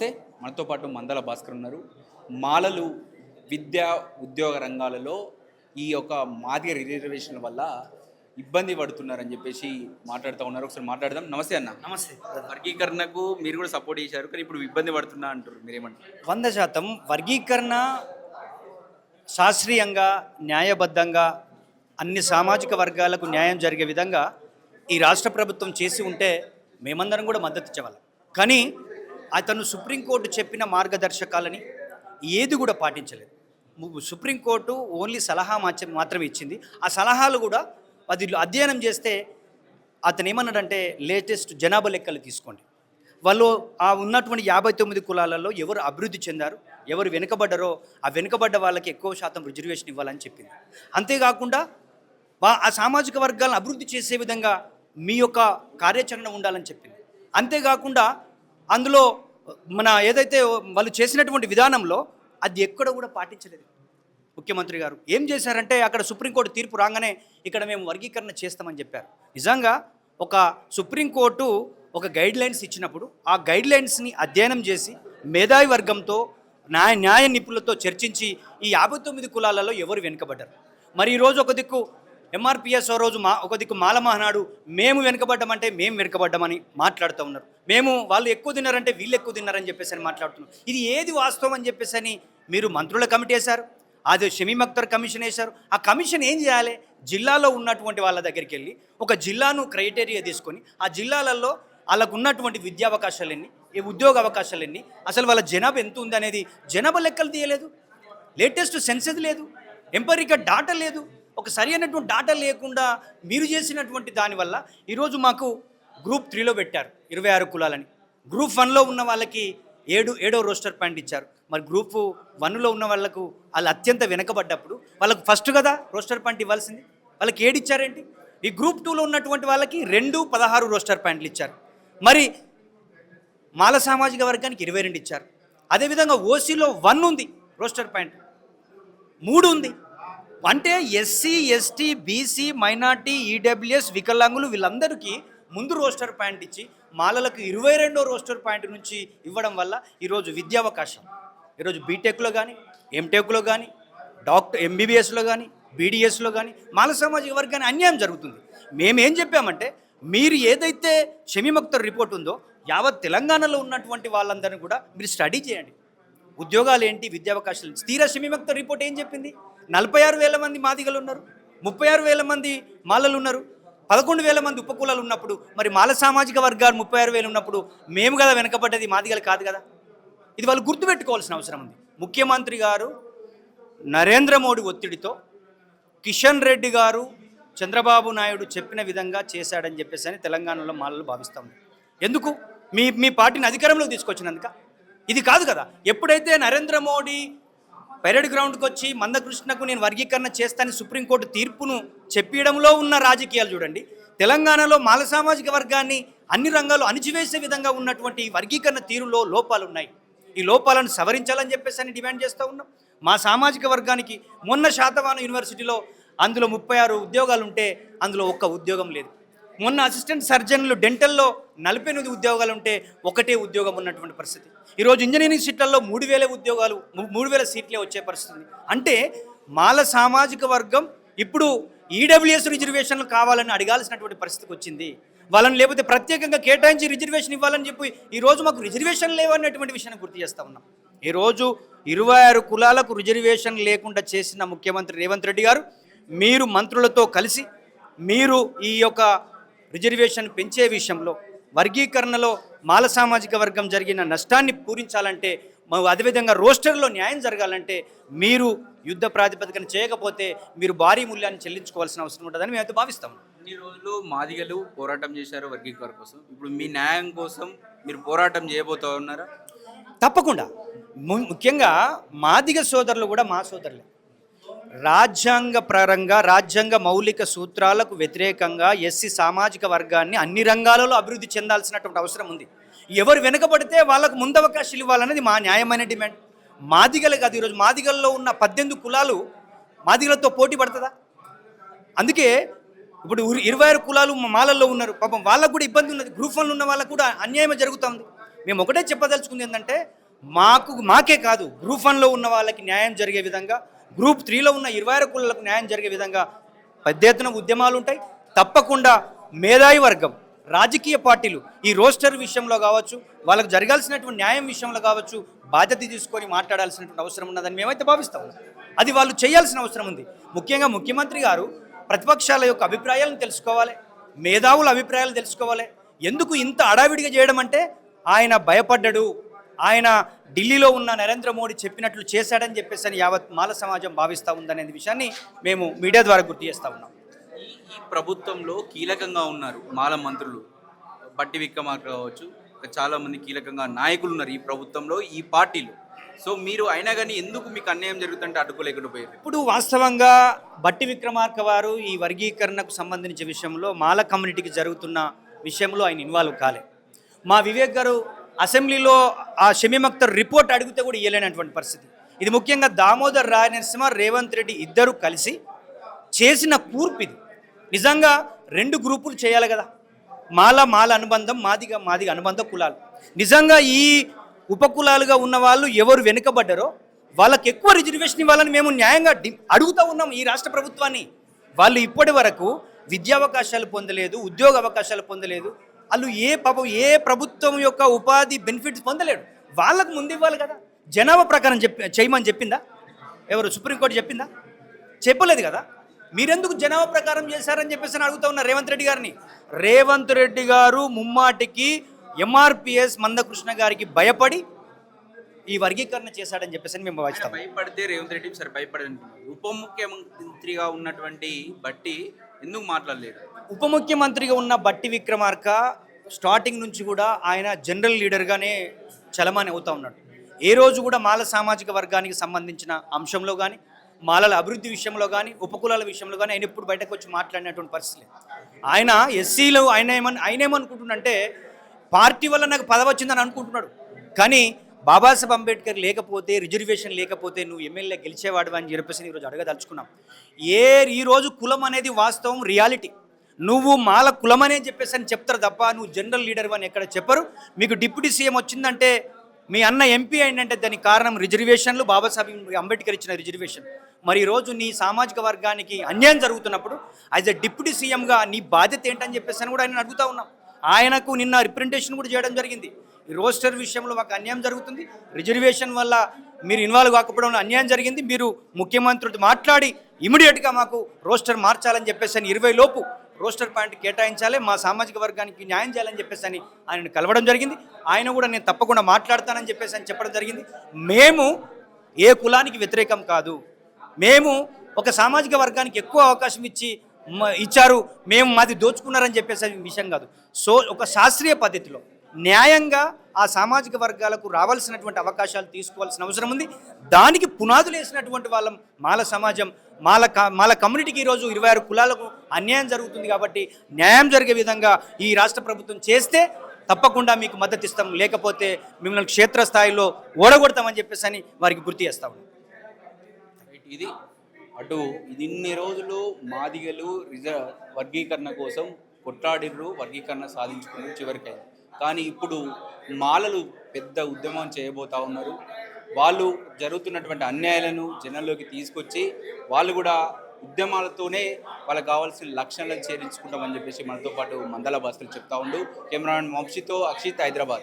నమస్తే. మనతో పాటు మందల భాస్కర్ ఉన్నారు. మాలలు విద్యా ఉద్యోగ రంగాలలో ఈ యొక్క మాదిగ రిజర్వేషన్ల వల్ల ఇబ్బంది పడుతున్నారని చెప్పేసి మాట్లాడుతూ ఉన్నారు. ఒకసారి మాట్లాడదాం. నమస్తే అన్న. నమస్తే. వర్గీకరణకు మీరు కూడా సపోర్ట్ చేశారు, కానీ ఇప్పుడు ఇబ్బంది పడుతున్నా అంటారు, మీరేమంటారు? 100% వర్గీకరణ శాస్త్రీయంగా న్యాయబద్ధంగా అన్ని సామాజిక వర్గాలకు న్యాయం జరిగే విధంగా ఈ రాష్ట్ర ప్రభుత్వం చేసి ఉంటే మేమందరం కూడా మద్దతు ఇచ్చేవాళ్ళం. కానీ అతను సుప్రీంకోర్టు చెప్పిన మార్గదర్శకాలని ఏది కూడా పాటించలేదు. సుప్రీంకోర్టు ఓన్లీ సలహా మాత్రమే ఇచ్చింది. ఆ సలహాలు కూడా అది అధ్యయనం చేస్తే అతను ఏమన్నాడంటే లేటెస్ట్ జనాభా లెక్కలు తీసుకోండి, వాళ్ళు ఆ ఉన్నటువంటి 59 కులాలలో ఎవరు అభివృద్ధి చెందారు, ఎవరు వెనుకబడ్డారో ఆ వెనుకబడ్డ వాళ్ళకి ఎక్కువ శాతం రిజర్వేషన్ ఇవ్వాలని చెప్పింది. అంతేకాకుండా ఆ సామాజిక వర్గాలను అభివృద్ధి చేసే విధంగా మీ యొక్క కార్యాచరణ ఉండాలని చెప్పింది. అంతేకాకుండా అందులో మన ఏదైతే వాళ్ళు చేసినటువంటి విధానంలో అది ఎక్కడ కూడా పాటించలేదు. ముఖ్యమంత్రి గారు ఏం చేశారంటే అక్కడ సుప్రీంకోర్టు తీర్పు రాగానే ఇక్కడ మేము వర్గీకరణ చేస్తామని చెప్పారు. నిజంగా ఒక సుప్రీంకోర్టు ఒక గైడ్లైన్స్ ఇచ్చినప్పుడు ఆ గైడ్లైన్స్ని అధ్యయనం చేసి మేధావి వర్గంతో న్యాయ నిపుణులతో చర్చించి ఈ 59 కులాలలో ఎవరు వెనుకబడ్డారు. మరి ఈరోజు ఒక దిక్కు ఎంఆర్పిఎస్ రోజు ఒక దిక్కు మాల మహానాడు మేము వెనుకబడ్డామంటే మేము వెనుకబడ్డామని మాట్లాడుతూ ఉన్నారు. వాళ్ళు ఎక్కువ తిన్నారంటే వీళ్ళు ఎక్కువ తిన్నారని చెప్పేసి అని మాట్లాడుతున్నారు. ఇది ఏది వాస్తవం అని చెప్పేసి అని మీరు మంత్రుల కమిటీ వేశారు, అది షమీమ్ అఖ్తర్ కమిషన్ వేశారు. ఆ కమిషన్ ఏం చేయాలి? జిల్లాలో ఉన్నటువంటి వాళ్ళ దగ్గరికి వెళ్ళి ఒక జిల్లాను క్రైటీరియా తీసుకొని ఆ జిల్లాలలో వాళ్ళకు ఉన్నటువంటి విద్యా అవకాశాలు ఎన్ని, ఉద్యోగ అవకాశాలు ఎన్ని, అసలు వాళ్ళ జనాభా ఎంత ఉంది అనేది జనాభా లెక్కలు తీయలేదు. లేటెస్ట్ సెన్సెస్ లేదు, ఎంపరికల్ డాటా లేదు. ఒక సరి అయినటువంటి డాటా లేకుండా మీరు చేసినటువంటి దానివల్ల ఈరోజు మాకు గ్రూప్ 3లో పెట్టారు 26 కులాలని. గ్రూప్ 1లో ఉన్న వాళ్ళకి ఏడో రోస్టర్ పాయింట్ ఇచ్చారు. మరి గ్రూప్ 1లో ఉన్న వాళ్ళకు వాళ్ళు అత్యంత వెనకబడ్డప్పుడు వాళ్ళకు ఫస్ట్ కదా రోస్టర్ పాయింట్ ఇవ్వాల్సింది, వాళ్ళకి 7 ఇచ్చారేంటి? ఈ గ్రూప్ 2లో ఉన్నటువంటి వాళ్ళకి 16 రోస్టర్ పాయింట్లు ఇచ్చారు. మరి మాల సామాజిక వర్గానికి 22 ఇచ్చారు. అదేవిధంగా ఓసీలో 1 ఉంది రోస్టర్ పాయింట్, 3 ఉంది. అంటే SC, ST, BC, minority, EWS, వికలాంగులు వీళ్ళందరికీ ముందు రోస్టర్ పాయింట్ ఇచ్చి మాలలకు 22వ రోస్టర్ పాయింట్ నుంచి ఇవ్వడం వల్ల ఈరోజు విద్యావకాశం ఈరోజు బీటెక్లో కానీ, ఎంటెక్లో కానీ, ఎంబీబీఎస్లో కానీ, బీడీఎస్లో కానీ మాల సామాజిక వర్గానికి అన్యాయం జరుగుతుంది. మేమేం చెప్పామంటే మీరు ఏదైతే షమీమ్ అఖ్తర్ రిపోర్ట్ ఉందో యావత్ తెలంగాణలో ఉన్నటువంటి వాళ్ళందరినీ కూడా మీరు స్టడీ చేయండి. ఉద్యోగాలు ఏంటి, విద్యావకాశాలు. తీరా షమీమ్ అఖ్తర్ రిపోర్ట్ ఏం చెప్పింది? 46,000 మంది మాదిగలు ఉన్నారు, 36,000 మంది మాలలు ఉన్నారు, 11,000 మంది ఉపకులాలు ఉన్నప్పుడు మరి మాల సామాజిక వర్గాలు 36,000 ఉన్నప్పుడు మేము కదా వెనకబడ్డది, మాదిగలు కాదు కదా. ఇది వాళ్ళు గుర్తుపెట్టుకోవాల్సిన అవసరం ఉంది. ముఖ్యమంత్రి గారు నరేంద్ర మోడీ ఒత్తిడితో కిషన్ రెడ్డి గారు చంద్రబాబు నాయుడు చెప్పిన విధంగా చేశాడని చెప్పేసి అని తెలంగాణలో మాలలు భావిస్తాం. ఎందుకు? మీ పార్టీని అధికారంలోకి తీసుకొచ్చినందుక? ఇది కాదు కదా. ఎప్పుడైతే నరేంద్ర మోడీ పైరడ్ గ్రౌండ్కి వచ్చి మందకృష్ణకు నేను వర్గీకరణ చేస్తానని సుప్రీంకోర్టు తీర్పును చెప్పడంలో ఉన్న రాజకీయాలు చూడండి. తెలంగాణలో మాల సామాజిక వర్గాన్ని అన్ని రంగాల్లో అణిచివేసే విధంగా ఉన్నటువంటి వర్గీకరణ తీరులో లోపాలు ఉన్నాయి. ఈ లోపాలను సవరించాలని చెప్పేసి అని డిమాండ్ చేస్తూ ఉన్నాం. మా సామాజిక వర్గానికి మొన్న శాతవాహన యూనివర్సిటీలో అందులో 36 ఉద్యోగాలు ఉంటే అందులో ఒక్క ఉద్యోగం లేదు. మొన్న అసిస్టెంట్ సర్జన్లు డెంటల్లో 48 ఉద్యోగాలు ఉంటే ఒకటే ఉద్యోగం ఉన్నటువంటి పరిస్థితి. ఈరోజు ఇంజనీరింగ్ సీట్లలో 3,000 సీట్లే వచ్చే పరిస్థితి. అంటే మాల సామాజిక వర్గం ఇప్పుడు ఈడబ్ల్యూఎస్ రిజర్వేషన్లు కావాలని అడగాల్సినటువంటి పరిస్థితికి వచ్చింది. వాళ్ళని లేకపోతే ప్రత్యేకంగా కేటాయించి రిజర్వేషన్ ఇవ్వాలని చెప్పి ఈరోజు మాకు రిజర్వేషన్ లేవన్నటువంటి విషయాన్ని గుర్తు చేస్తూ ఉన్నాం. ఈరోజు 26 కులాలకు రిజర్వేషన్ లేకుండా చేసిన ముఖ్యమంత్రి రేవంత్ రెడ్డి గారు మీరు మంత్రులతో కలిసి మీరు ఈ యొక్క రిజర్వేషన్ పెంచే విషయంలో వర్గీకరణలో మాల సామాజిక వర్గం జరిగిన నష్టాన్ని పూరించాలంటే అదేవిధంగా రోస్టర్లో న్యాయం జరగాలంటే మీరు యుద్ధ ప్రాతిపదికన చేయకపోతే మీరు భారీ మూల్యాన్ని చెల్లించుకోవాల్సిన అవసరం ఉంటుందని మేమైతే భావిస్తాము. ఇన్ని రోజులు మాదిగలు పోరాటం చేశారు వర్గీకరణ కోసం, ఇప్పుడు మీ న్యాయం కోసం మీరు పోరాటం చేయబోతూ ఉన్నారా? తప్పకుండా. ముఖ్యంగా మాదిగ సోదరులు కూడా మా సోదరులే. రాజ్యాంగ పరంగా రాజ్యాంగ మౌలిక సూత్రాలకు వ్యతిరేకంగా ఎస్సీ సామాజిక వర్గాన్ని అన్ని రంగాలలో అభివృద్ధి చెందాల్సినటువంటి అవసరం ఉంది. ఎవరు వెనుకబడితే వాళ్ళకు ముందు అవకాశాలు ఇవ్వాలనేది మా న్యాయమైన డిమాండ్. మాదిగలు కాదు. ఈరోజు మాదిగల్లో ఉన్న 18 కులాలు మాదిగలతో పోటీ పడుతుందా? అందుకే ఇప్పుడు 26 కులాలు మాలల్లో ఉన్నారు. పాపం వాళ్ళకు కూడా ఇబ్బంది ఉన్నది. గ్రూప్ 1 ఉన్న వాళ్ళకు కూడా అన్యాయం జరుగుతుంది. మేము ఒకటే చెప్పదలుచుకుంది ఏంటంటే మాకే కాదు గ్రూప్ 1లో ఉన్న వాళ్ళకి న్యాయం జరిగే విధంగా, గ్రూప్ 3లో ఉన్న 26 కులాలకు న్యాయం జరిగే విధంగా పెద్ద ఎత్తున ఉద్యమాలు ఉంటాయి. తప్పకుండా మేధావి వర్గం, రాజకీయ పార్టీలు ఈ రోస్టర్ విషయంలో కావచ్చు, వాళ్ళకు జరగాల్సినటువంటి న్యాయం విషయంలో కావచ్చు బాధ్యత తీసుకొని మాట్లాడాల్సినటువంటి అవసరం ఉన్నదని మేమైతే భావిస్తాం. అది వాళ్ళు చేయాల్సిన అవసరం ఉంది. ముఖ్యంగా ముఖ్యమంత్రి గారు ప్రతిపక్షాల యొక్క అభిప్రాయాలను తెలుసుకోవాలి, మేధావుల అభిప్రాయాలు తెలుసుకోవాలి. ఎందుకు ఇంత అడావిడిగా చేయడం అంటే ఆయన భయపడ్డాడు, ఆయన ఢిల్లీలో ఉన్న నరేంద్ర మోడీ చెప్పినట్లు చేశాడని చెప్పేసి అని యావత్ మాల సమాజం భావిస్తూ ఉందనే విషయాన్ని మేము మీడియా ద్వారా గుర్తు చేస్తూ ఉన్నాం. ఈ ప్రభుత్వంలో కీలకంగా ఉన్నారు మాల మంత్రులు, బట్టి విక్రమార్క కావచ్చు, చాలామంది కీలకంగా నాయకులు ఉన్నారు ఈ ప్రభుత్వంలో, ఈ పార్టీలో. సో మీరు అయినా కానీ ఎందుకు మీకు అన్యాయం జరుగుతుంటే అడ్డుకోలేకుండా పోయారు? ఇప్పుడు వాస్తవంగా బట్టి విక్రమార్క వారు ఈ వర్గీకరణకు సంబంధించిన విషయంలో మాల కమ్యూనిటీకి జరుగుతున్న విషయంలో ఆయన ఇన్వాల్వ్ కాలే. మా వివేక్ గారు అసెంబ్లీలో ఆ షమీమ్ అఖ్తర్ రిపోర్ట్ అడిగితే కూడా ఇవ్వలేనటువంటి పరిస్థితి. ఇది ముఖ్యంగా దామోదర్ రాయనరసింహ, రేవంత్ రెడ్డి ఇద్దరు కలిసి చేసిన కూర్పు ఇది. నిజంగా 2 గ్రూపులు చేయాలి కదా, మాల అనుబంధం, మాదిగ అనుబంధ కులాలు. నిజంగా ఈ ఉపకులాలుగా ఉన్న వాళ్ళు ఎవరు వెనుకబడ్డారో వాళ్ళకి ఎక్కువ రిజర్వేషన్ ఇవ్వాలని మేము న్యాయంగా అడుగుతూ ఉన్నాం ఈ రాష్ట్ర ప్రభుత్వాన్ని. వాళ్ళు ఇప్పటి వరకు విద్యావకాశాలు పొందలేదు, ఉద్యోగ అవకాశాలు పొందలేదు. వాళ్ళు ఏ ప్రభుత్వం యొక్క ఉపాధి బెనిఫిట్స్ పొందలేడు. వాళ్ళకు ముందు ఇవ్వాలి కదా. జనాభా ప్రకారం చేయమని చెప్పిందా? ఎవరు సుప్రీంకోర్టు చెప్పిందా? చెప్పలేదు కదా. మీరెందుకు జనాభా ప్రకారం చేశారని చెప్పేసి అడుగుతా ఉన్నా రేవంత్ రెడ్డి గారిని. రేవంత్ రెడ్డి గారు ముమ్మాటికి ఎంఆర్పిఎస్ మందకృష్ణ గారికి భయపడి ఈ వర్గీకరణ చేశాడని చెప్పేసి మేము భావిస్తాం. భయపడితే రేవంత్ రెడ్డి సరే భయపడని ఉప ముఖ్యమంత్రిగా ఉన్నటువంటి బట్టి ఎందుకు మాట్లాడలేదు? ఉప ముఖ్యమంత్రిగా ఉన్న బట్టి విక్రమార్క స్టార్టింగ్ నుంచి కూడా ఆయన జనరల్ లీడర్గానే చలమాని అవుతూ ఉన్నాడు. ఏ రోజు కూడా మాల సామాజిక వర్గానికి సంబంధించిన అంశంలో కానీ, మాలల అభివృద్ధి విషయంలో కానీ, ఉపకులాల విషయంలో కానీ ఆయన ఎప్పుడు బయటకు వచ్చి మాట్లాడినటువంటి పరిస్థితి. ఆయన ఎస్సీలు ఆయన ఏమనుకుంటున్నంటే పార్టీ వల్ల నాకు పదవి వచ్చిందని అనుకుంటున్నాడు. కానీ బాబాసాహెబ్ అంబేద్కర్ లేకపోతే, రిజర్వేషన్ లేకపోతే నువ్వు ఎమ్మెల్యే గెలిచేవాడు అని చెప్పేసి ఈరోజు అడగదలుచుకున్నాం. ఈరోజు కులం అనేది వాస్తవం, రియాలిటీ. నువ్వు మాల కులం అనే చెప్పేసి అని చెప్తారు తప్ప నువ్వు జనరల్ లీడర్ అని ఎక్కడ చెప్పరు. మీకు డిప్యూటీ సీఎం వచ్చిందంటే, మీ అన్న ఎంపీ అయిందంటే దానికి కారణం రిజర్వేషన్లు, బాబాసాహెబ్ అంబేద్కర్ ఇచ్చిన రిజర్వేషన్. మరి ఈరోజు నీ సామాజిక వర్గానికి అన్యాయం జరుగుతున్నప్పుడు యాజ్ ఎ డిప్యూటీ సీఎంగా నీ బాధ్యత ఏంటని చెప్పేసి అని కూడా ఆయన అడుగుతూ ఉన్నాం. ఆయనకు నిన్న రిప్రజెంటేషన్ కూడా చేయడం జరిగింది. ఈ రోస్టర్ విషయంలో మాకు అన్యాయం జరుగుతుంది, రిజర్వేషన్ వల్ల మీరు ఇన్వాల్వ్ కాకపోవడం అన్యాయం జరిగింది, మీరు ముఖ్యమంత్రితో మాట్లాడి ఇమీడియట్గా మాకు రోస్టర్ మార్చాలని చెప్పేసి అని 20 లోపు రోస్టర్ పాయింట్ కేటాయించాలి, మా సామాజిక వర్గానికి న్యాయం చేయాలని చెప్పేసి అని ఆయనను కలవడం జరిగింది. ఆయన కూడా నేను తప్పకుండా మాట్లాడతానని చెప్పేసి అని చెప్పడం జరిగింది. మేము ఏ కులానికి వ్యతిరేకం కాదు, మేము ఒక సామాజిక వర్గానికి ఎక్కువ అవకాశం ఇచ్చారు, మేము మాది దోచుకున్నారని చెప్పేసి విషయం కాదు. సో ఒక శాస్త్రీయ పద్ధతిలో న్యాయంగా ఆ సామాజిక వర్గాలకు రావాల్సినటువంటి అవకాశాలు తీసుకోవాల్సిన అవసరం ఉంది. దానికి పునాదులు వేసినటువంటి వాళ్ళం మాల సమాజం, మాల కమ్యూనిటీకి ఈరోజు 26 కులాలకు అన్యాయం జరుగుతుంది. కాబట్టి న్యాయం జరిగే విధంగా ఈ రాష్ట్ర ప్రభుత్వం చేస్తే తప్పకుండా మీకు మద్దతు ఇస్తాం, లేకపోతే మిమ్మల్ని క్షేత్రస్థాయిలో ఓడగొడతామని చెప్పేసి అని వారికి గుర్తు చేస్తాము. ఇది అటు ఇన్ని రోజులు మాదిగలు వర్గీకరణ కోసం కొట్లాడిర్రు, వర్గీకరణ సాధించుకున్నారు చివరికైంది. కానీ ఇప్పుడు మాలలు పెద్ద ఉద్యమం చేయబోతా ఉన్నారు. వాళ్ళు జరుగుతున్నటువంటి అన్యాయాలను జనంలోకి తీసుకొచ్చి వాళ్ళు కూడా ఉద్యమాలతోనే వాళ్ళకి కావాల్సిన లక్ష్యాలను చేరించుకుంటామని చెప్పేసి మనతో పాటు మందల భాస్కర్ చెప్తా ఉండు. కెమెరామెన్ వంశీతో అక్షిత్, హైదరాబాద్.